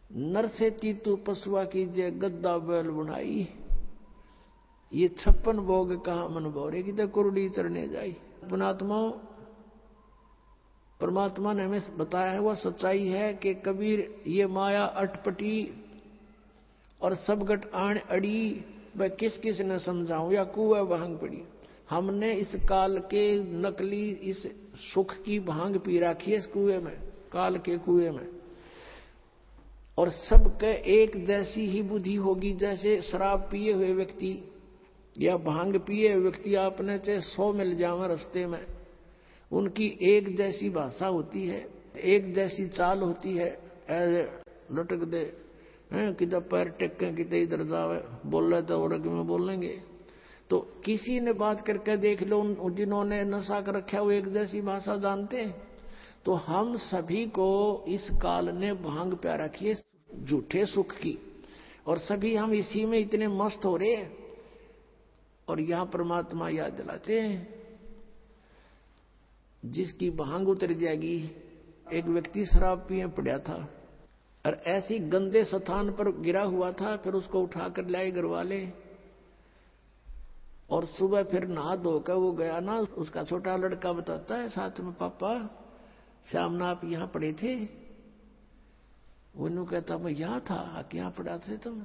नर से तीतु पशुआ कीजिए गद्दा बैल बनाई, ये 56 भोग कहा मन भोरे की तो कुरडी चरने जाई। पुणात्माओं, परमात्मा ने हमें बताया है वह सच्चाई है कि कबीर ये माया अटपटी और सब गट आण अड़ी, वह किस किस ने समझाऊं या कुएं भांग पड़ी। हमने इस काल के नकली इस सुख की भांग पी रखी है इस कुएं में, काल के कुएं में, और सबके एक जैसी ही बुद्धि होगी। जैसे शराब पिए हुए व्यक्ति या भांग पिए हुए व्यक्ति आपने चाहे 100 मिल जावे रास्ते में, उनकी एक जैसी भाषा होती है, एक जैसी चाल होती है, लटक दे किधर पैर टेके किधर इधर जावे, बोल रहे तो और में बोलेंगे। तो किसी ने बात करके देख लो, जिन्होंने नशा कर रखा वो एक जैसी भाषा जानते हैं। तो हम सभी को इस काल ने भांग प्या रखी है झूठे सुख की, और सभी हम इसी में इतने मस्त हो रहे हैं। और यहां परमात्मा याद दिलाते हैं, जिसकी भांग उतर जाएगी। एक व्यक्ति शराब पिए पड़ा था और ऐसी गंदे स्थान पर गिरा हुआ था, फिर उसको उठाकर लाए घर वाले, और सुबह फिर नहा धोकर वो गया ना, उसका छोटा लड़का बताता है साथ में, पापा श्याम आप यहां पड़े थे? वो कहता मैं यहां था, क्या पड़ा थे तुम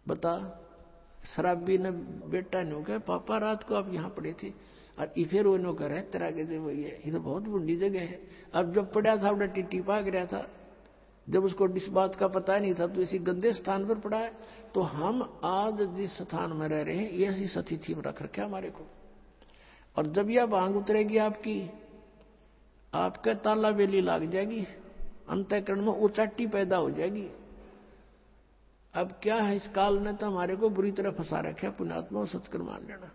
बता? शराबी ने बेटा ने कहा पापा रात को आप यहां पड़े थे। और फिर वो कह रहे तेरा के ये तो बहुत बुढ़ी जगह है। अब जब पड़ा था उड़ा टिट्टी पा गया था, जब उसको इस बात का पता नहीं था तो इसी गंदे स्थान पर पड़ा है। तो हम आज जिस स्थान में रह रहे हैं ये ऐसी स्थिति में रख रखे हमारे को। और जब यह भांग उतरेगी आपकी, आपका ताला बेली लाग जाएगी, अंतःकरण में उचाटी पैदा हो जाएगी। अब क्या है, इस काल ने तो हमारे को बुरी तरह फंसा रखा। पुण्यात्मा सत्कर मान लेना,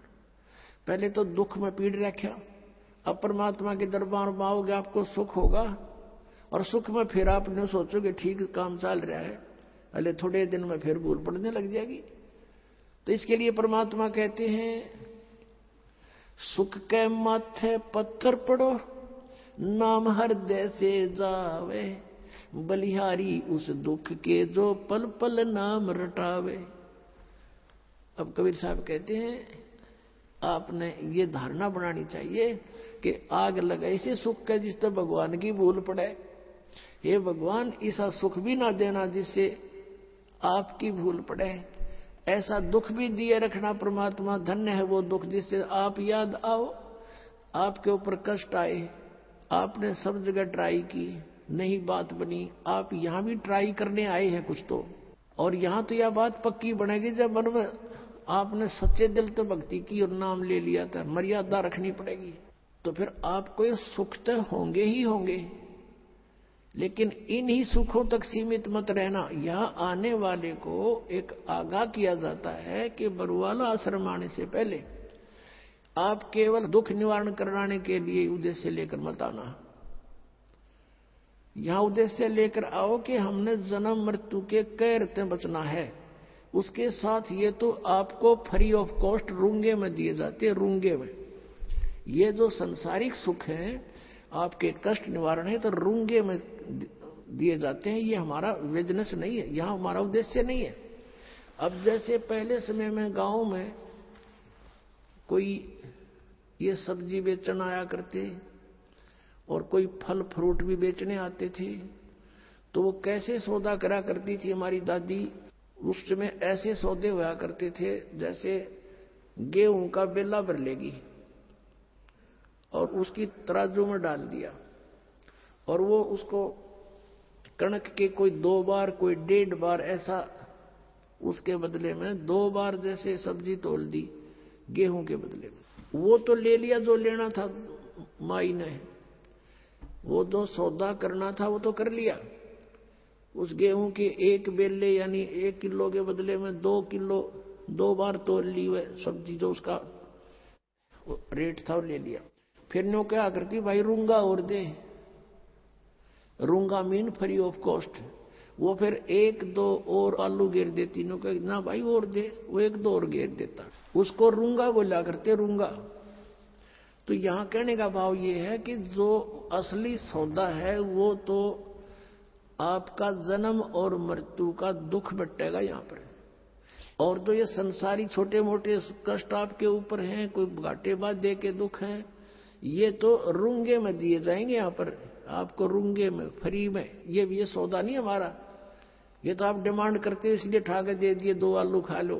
पहले तो दुख में पीड़ रखा, अब परमात्मा के दरबार में आओगे आपको सुख होगा, और सुख में फिर आपने सोचोगे ठीक काम चल रहा है, अरे थोड़े दिन में फिर भूल पड़ने लग जाएगी। तो इसके लिए परमात्मा कहते हैं, सुख के माथे पत्थर पड़ो, नाम हृदय से जावे, बलिहारी उस दुख के जो पल पल नाम रटावे। अब कबीर साहब कहते हैं, आपने ये धारणा बनानी चाहिए कि आग लगाई से सुख का जिससे भगवान की भूल पड़े। हे भगवान, ऐसा सुख भी ना देना जिससे आपकी भूल पड़े, ऐसा दुख भी दिए रखना परमात्मा। धन्य है वो दुख जिससे आप याद आओ, आपके ऊपर कष्ट आए, आपने सब जगह ट्राई की, नहीं बात बनी, आप यहां भी ट्राई करने आए हैं कुछ तो। और यहां तो यह बात पक्की बनेगी जब मन में आपने सच्चे दिल तो भक्ति की और नाम ले लिया था। मर्यादा रखनी पड़ेगी, तो फिर आपको ये सुख तो होंगे ही होंगे, लेकिन इन्हीं सुखों तक सीमित मत रहना। यहां आने वाले को एक आगाह किया जाता है कि बरुवाला आश्रम आने से पहले आप केवल दुख निवारण कराने के लिए उद्देश्य लेकर मत आना। यहां उद्देश्य लेकर आओ कि हमने जन्म मृत्यु के कैर से बचना है। उसके साथ ये तो आपको फ्री ऑफ कॉस्ट रूंगे में दिए जाते हैं, रूंगे में। ये जो संसारिक सुख है, आपके कष्ट निवारण है, तो रूंगे में दिए जाते हैं। ये हमारा बिजनेस नहीं है, यहां हमारा उद्देश्य नहीं है। अब जैसे पहले समय में गांव में कोई ये सब्जी बेचने आया करते और कोई फल फ्रूट भी बेचने आते थे, तो वो कैसे सौदा करा करती थी हमारी दादी। उस समय ऐसे सौदे हुआ करते थे जैसे गेहूं का बेला भर लेगी और उसकी तराजू में डाल दिया, और वो उसको कणक के कोई 2 बार कोई 1.5 बार ऐसा, उसके बदले में 2 बार जैसे सब्जी तोल दी गेहूं के बदले में। वो तो ले लिया जो लेना था माई ने, वो जो सौदा करना था वो तो कर लिया। उस गेहूं के 1 बेले यानी 1 किलो के बदले में 2 किलो 2 बार तोल ली हुए सब्जी, जो उसका रेट था वो ले लिया। फिर नो क्या करती, भाई रूंगा और दे, रूंगा मीन फ्री ऑफ कॉस्ट। वो फिर 1-2 और आलू घेर देती, नो कह ना भाई और दे, वो 1-2 और घेर देता, उसको रूंगा बोला करते, रूंगा। तो यहां कहने का भाव ये है कि जो असली सौदा है वो तो आपका जन्म और मृत्यु का दुख बटेगा यहाँ पर। और तो ये संसारी छोटे मोटे कष्ट आपके ऊपर हैं, कोई घाटे बाधे के दुख हैं, ये तो रुंगे में दिए जाएंगे यहाँ पर आपको, रुंगे में, फ्री में। ये सौदा नहीं हमारा, ये तो आप डिमांड करते हो इसलिए ठा के दे दिए, 2 आलू खा लो।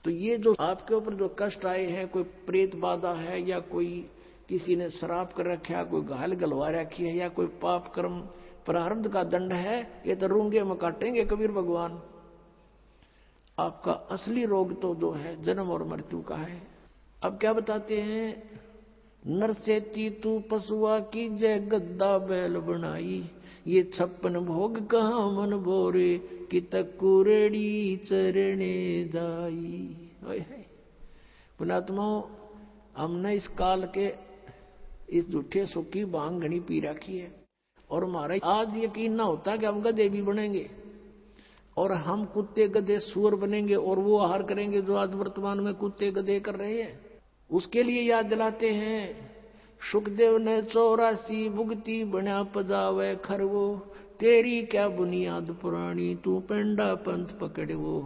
तो ये जो आपके ऊपर जो कष्ट आए हैं, कोई प्रेत बाधा है, या कोई किसी ने श्राप कर रखा है, कोई घायल गलवा रखी है, या कोई पाप कर्म प्रारब्ध का दंड है, ये तो रूंगे में काटेंगे कबीर भगवान। आपका असली रोग तो जो है जन्म और मृत्यु का है। अब क्या बताते हैं, नरसेती तू पशुआ की जय गद्दा बैल बनाई, ये 56 भोग कहाँ मन भोरे, कि तकुरेड़ी चरणे जाई। पुणात्मा, हमने इस काल के इस झूठे सुख की भांग घनी पी रखी है, और हमारा आज यकीन ना होता कि हम गधे भी बनेंगे, और हम कुत्ते गधे सुअर बनेंगे, और वो आहार करेंगे जो आज वर्तमान में कुत्ते गधे कर रहे हैं। उसके लिए याद दिलाते हैं, सुखदेव ने 84 भुगती बना पजावे खरवो, तेरी क्या बुनियाद पुरानी, तू पेंडा पंथ पकड़े वो।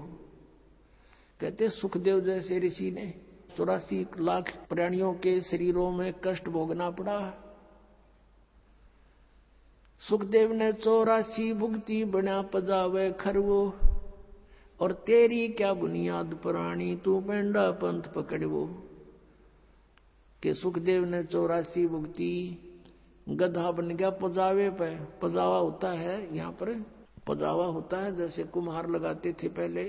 कहते सुखदेव जैसे ऋषि ने 84 लाख प्राणियों के शरीरों में कष्ट भोगना पड़ा। सुखदेव ने 84 भुगती बना पजावे खरवो, और तेरी क्या बुनियाद पुरानी, तू पेंडा पंथ पकड़वो। कि सुखदेव ने 84 भुगती, गधा बन गया पजावे पे। पजावा होता है यहाँ पर, पजावा होता है जैसे कुम्हार लगाते थे पहले,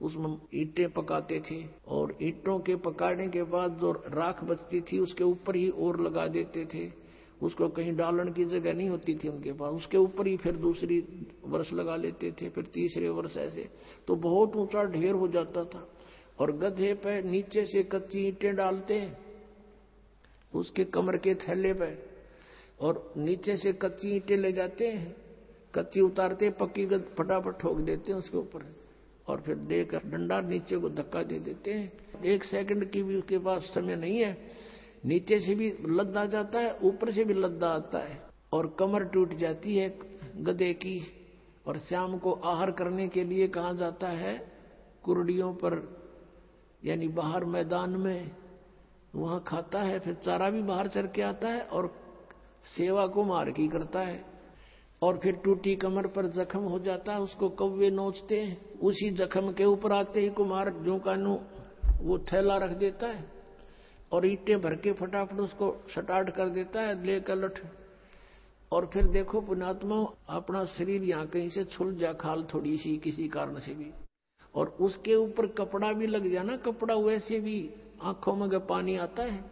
उसमें ईंटें पकाते थे, और ईंटों के पकाने के बाद जो राख बचती थी उसके ऊपर ही और लगा देते थे, उसको कहीं डालन की जगह नहीं होती थी उनके पास, उसके ऊपर ही फिर दूसरी वर्ष लगा लेते थे, फिर तीसरे वर्ष ऐसे, तो बहुत ऊंचा ढेर हो जाता था। और गधे पे नीचे से कच्ची ईंटें डालते हैं उसके कमर के थैले पे, और नीचे से कच्ची ईंटें ले जाते हैं, कच्ची उतारते, पक्की फटाफट ठोक देते हैं उसके ऊपर, और फिर देकर डंडा नीचे को धक्का दे देते हैं। 1 सेकंड की भी उसके पास समय नहीं है, नीचे से भी लद्दा जाता है, ऊपर से भी लद्दा आता है, और कमर टूट जाती है गधे की। और शाम को आहार करने के लिए कहाँ जाता है, कुर्डियों पर, यानी बाहर मैदान में, वहां खाता है, फिर चारा भी बाहर चर के आता है, और सेवा को मार की करता है। और फिर टूटी कमर पर जख्म हो जाता है, उसको कौवे नोचते हैं, उसी जख्म के ऊपर आते ही कुम्हार जो कानू वो थैला रख देता है, और ईंटें भर के फटाफट उसको स्टार्ट कर देता है, लेकर लठ। और फिर देखो पुणात्मा, अपना शरीर यहाँ कहीं से छुल जा, खाल थोड़ी सी किसी कारण से भी, और उसके ऊपर कपड़ा भी लग जाना, कपड़ा वैसे भी आंखों में पानी आता है,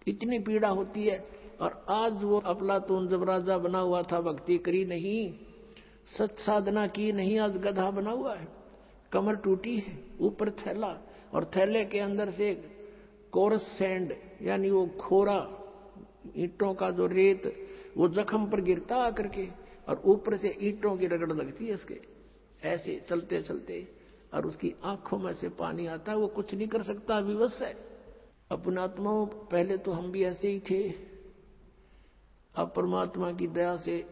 इतनी पीड़ा होती है। और आज वो अफलातून जब राजा बना हुआ था, भक्ति करी नहीं, सत साधना की नहीं, आज गधा बना हुआ है, कमर टूटी है, ऊपर थैला, और थैले के अंदर से कोरस सैंड, यानी वो खोरा ईंटों का जो रेत, वो जख्म पर गिरता आकर के, और ऊपर से ईंटों की रगड़ लगती है उसके, ऐसे चलते चलते, और उसकी आंखों में से पानी आता है, वो कुछ नहीं कर सकता, विवश है। अपनात्मा, पहले तो हम भी ऐसे ही थे, अब परमात्मा की दया से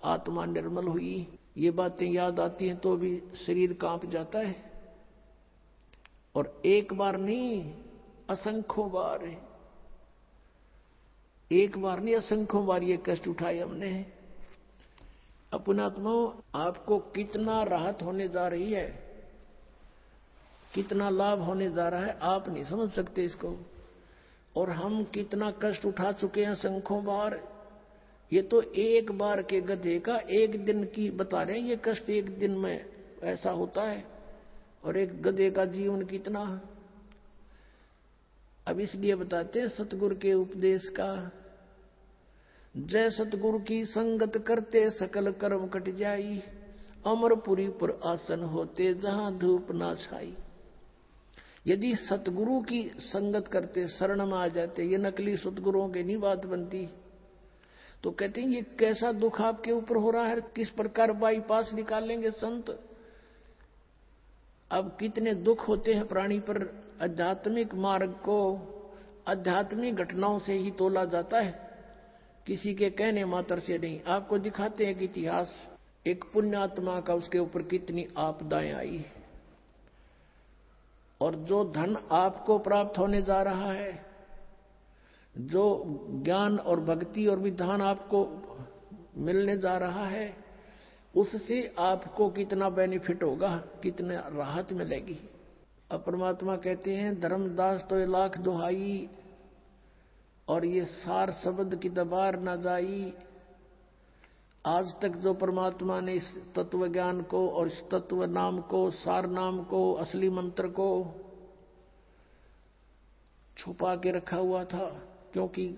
आत्मा निर्मल हुई, ये बातें याद आती हैं तो भी शरीर कांप जाता है। और एक बार नहीं, असंख्यों बार, एक बार नहीं असंख्यों बार ये कष्ट उठाए हमने। अपनात्मा, आपको कितना राहत होने जा रही है, कितना लाभ होने जा रहा है, आप नहीं समझ सकते इसको। और हम कितना कष्ट उठा चुके हैं संख्यों बार। ये तो एक बार के गधे का एक दिन की बता रहे हैं, ये कष्ट एक दिन में ऐसा होता है, और एक गधे का जीवन कितना। अब इसलिए बताते हैं सतगुरु के उपदेश का, जय सतगुरु की संगत करते सकल कर्म कट जाई, अमरपुरी पर आसन होते जहां धूप ना छाई। यदि सतगुरु की संगत करते, शरण में आ जाते, ये नकली सतगुरुओं की नहीं बात बनती, तो कहते हैं ये कैसा दुख आपके ऊपर हो रहा है, किस प्रकार बाईपास निकालेंगे संत। अब कितने दुख होते हैं प्राणी पर। आध्यात्मिक मार्ग को आध्यात्मिक घटनाओं से ही तोला जाता है, किसी के कहने मात्र से नहीं। आपको दिखाते हैं कि इतिहास एक पुण्यात्मा का उसके ऊपर कितनी आपदाएं आई, और जो धन आपको प्राप्त होने जा रहा है, जो ज्ञान और भक्ति और विधान आपको मिलने जा रहा है, उससे आपको कितना बेनिफिट होगा, कितना राहत मिलेगी। अब परमात्मा कहते हैं धर्मदास तो 1,00,000 दुहाई, और ये सार शब्द की दबार न जाई। आज तक जो परमात्मा ने इस तत्व ज्ञान को और इस तत्व नाम को, सार नाम को, असली मंत्र को छुपा के रखा हुआ था, क्योंकि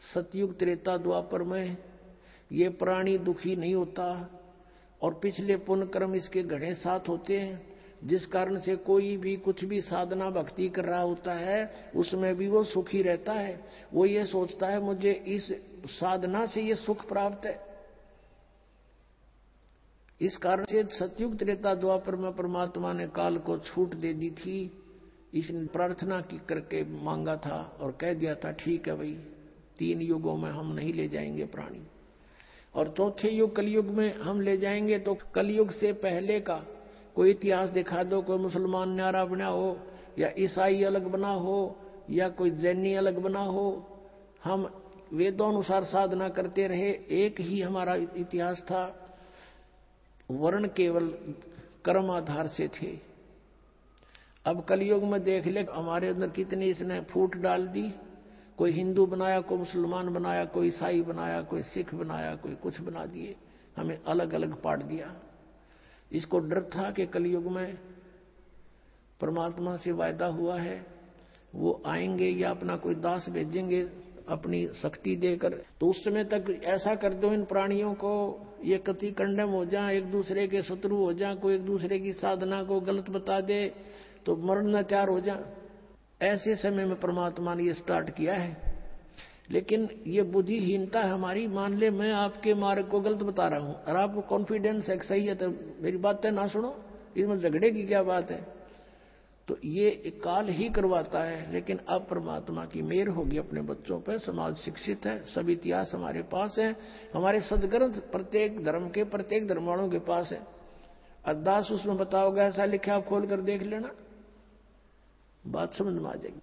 सतयुग त्रेता द्वापर में ये प्राणी दुखी नहीं होता, और पिछले पुण्य कर्म इसके घड़े साथ होते हैं, जिस कारण से कोई भी कुछ भी साधना भक्ति कर रहा होता है उसमें भी वो सुखी रहता है। वो ये सोचता है मुझे इस साधना से ये सुख प्राप्त है। इस कारण से सतयुग त्रेता द्वापर में परमात्मा ने काल को छूट दे दी थी। इसने प्रार्थना की करके मांगा था और कह दिया था ठीक है भाई, 3 युगों में हम नहीं ले जाएंगे प्राणी, और चौथे युग कलयुग में हम ले जाएंगे। तो कलयुग से पहले का कोई इतिहास दिखा दो, कोई मुसलमान न्यारा बना हो, या ईसाई अलग बना हो, या कोई जैनी अलग बना हो। हम वेदों अनुसार साधना करते रहे, एक ही हमारा इतिहास था। वर्ण केवल कर्म आधार से थे। अब कलयुग में देख ले हमारे अंदर कितनी इसने फूट डाल दी। कोई हिंदू बनाया, कोई मुसलमान बनाया, कोई ईसाई बनाया, कोई सिख बनाया, कोई कुछ बना दिए, हमें अलग अलग पाट दिया। इसको डर था कि कलयुग में परमात्मा से वायदा हुआ है वो आएंगे या अपना कोई दास भेजेंगे अपनी शक्ति देकर, तो उस समय तक ऐसा कर दो इन प्राणियों को ये कति कंडम हो जाए, एक दूसरे के शत्रु हो जाए, कोई एक दूसरे की साधना को गलत बता दे तो मरना तैयार हो जाए। ऐसे समय में परमात्मा ने ये स्टार्ट किया है। लेकिन ये बुद्धिहीनता है हमारी। मान ले मैं आपके मार्ग को गलत बता रहा हूं और आपको कॉन्फिडेंस है सही है, तो मेरी बातें ना सुनो, इसमें झगड़े की क्या बात है। तो ये काल ही करवाता है। लेकिन अब परमात्मा की मेहर होगी अपने बच्चों पर, समाज शिक्षित है, सब इतिहास हमारे पास है, हमारे सदग्रंथ प्रत्येक धर्म के प्रत्येक धर्माणों के पास है। अरदास उसमें बताओगे ऐसा लिखा, आप खोल कर देख लेना, बात समझ में आ जाएगी।